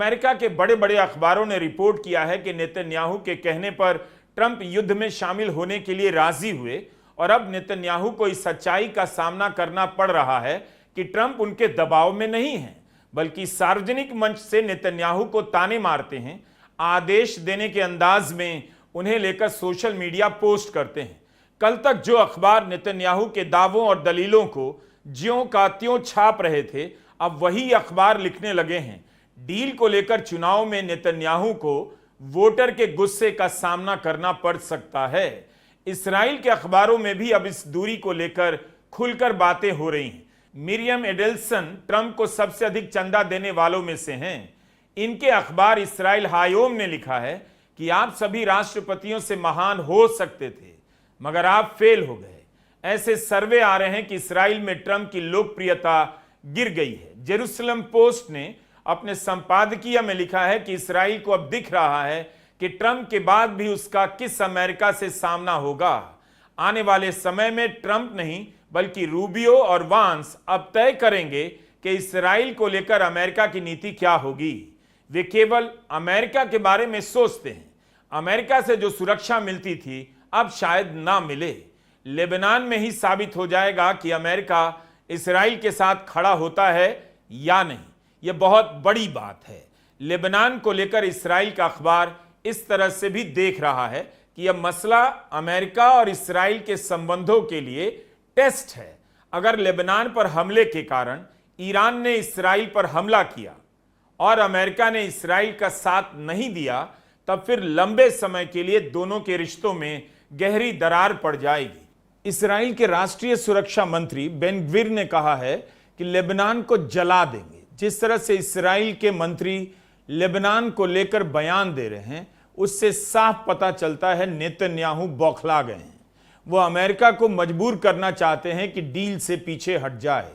America के बड़े बड़े अखबारों ने रिपोर्ट किया है कि नेतन्याहू के कहने पर ट्रंप युद्ध में शामिल होने के लिए राजी हुए और अब नेतन्याहू को इस सच्चाई का सामना करना पड़ रहा है कि ट्रंप उनके दबाव में नहीं है, बल्कि सार्वजनिक मंच से नेतन्याहू को ताने मारते हैं, आदेश देने के अंदाज में उन्हें लेकर सोशल मीडिया पोस्ट करते हैं। कल तक जो अखबार नेतन्याहू के दावों और दलीलों को ज्यों का त्यों छाप रहे थे, अब वही अखबार लिखने लगे हैं डील को लेकर चुनाव में नेतन्याहू को वोटर के गुस्से का सामना करना पड़ सकता है। इस्राएल के अखबारों में भी अब इस दूरी को लेकर खुलकर बातें हो रही हैं। मिरियम एडेल्सन ट्रंप को सबसे अधिक चंदा देने वालों में से हैं। इनके अखबार इस्राएल हायोम ने लिखा है कि आप सभी राष्ट्रपतियों से महान हो सकते थे, मगर आप फेल हो गए। ऐसे सर्वे आ रहे हैं कि इस्राएल में ट्रंप की लोकप्रियता गिर गई है। जेरूसलम पोस्ट ने अपने संपादकीय में लिखा है कि इस्राएल को अब दिख रहा है कि ट्रंप के बाद भी उसका किस अमेरिका से सामना होगा। आने वाले समय में ट्रंप नहीं बल्कि रूबियो और वांस अब तय करेंगे कि इस्राएल को लेकर अमेरिका की नीति क्या होगी। वे केवल अमेरिका के बारे में सोचते हैं। अमेरिका से जो सुरक्षा मिलती थी अब शायद ना मिले। लेबनान में ही साबित हो जाएगा कि अमेरिका इस्राएल के साथ खड़ा होता है या नहीं। यह बहुत बड़ी बात है। लेबनान को लेकर इस्राएल का अखबार इस तरह से भी देख रहा है कि यह मसला अमेरिका और इस्राएल के संबंधों के लिए टेस्ट है। अगर लेबनान पर हमले के कारण ईरान ने इस्राएल पर हमला किया और अमेरिका ने इस्राएल का साथ नहीं दिया, तब फिर लंबे समय के लिए दोनों के रिश्तों में गहरी दरार पड़ जाएगी। इस्राएल के राष्ट्रीय सुरक्षा मंत्री बेन ग्विर ने कहा है कि लेबनान को जला देंगे। जिस तरह से इस्राएल के मंत्री लेबनान को लेकर बयान दे रहे हैं, उससे साफ पता चलता है नेतन्याहू बौखला गए हैं। वो अमेरिका को मजबूर करना चाहते हैं कि डील से पीछे हट जाए,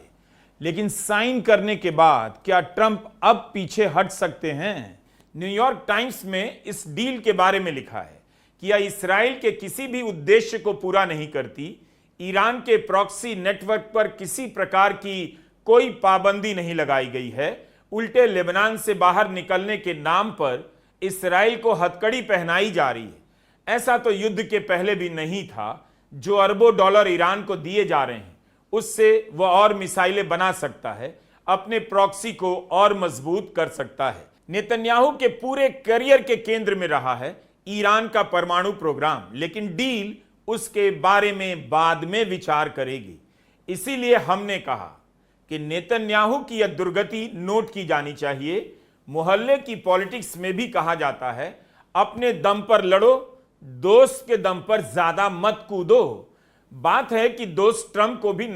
लेकिन साइन करने के बाद क्या ट्रंप अब पीछे हट सकते हैं? न्यूयॉर्क टाइम्स में इस डील के बारे में लिखा है कि यह इस्राएल के किसी भी उद्देश्य को पूरा नहीं करती। ईरान के प्रॉक्सी नेटवर्क पर किसी प्रकार की कोई पाबंदी नहीं लगाई गई है। उल्टे लेबनान से बाहर निकलने के नाम पर इस्राएल को हथकड़ी पहनाई जा रही है। ऐसा तो युद्ध के पहले भी नहीं था। जो अरबों डॉलर ईरान को दिए जा रहे हैं, उससे वह और मिसाइलें बना सकता है, अपने प्रॉक्सी को और मजबूत कर सकता है। नेतन्याहू के पूरे करियर के केंद्र में रहा है ईरान का परमाणु प्रोग्राम, लेकिन डील उसके बारे में बाद में विचार करेगी। इसीलिए हमने कहा कि नेतन्याहू की यह दुर्गति नोट की जानी चाहिए। मोहल्ले की पॉलिटिक्स में भी कहा जाता है, अपने दम पर लड़ो, दोस्त के दम पर ज्यादा मत कूदो। बात है कि दोस्त ट्रंप को भी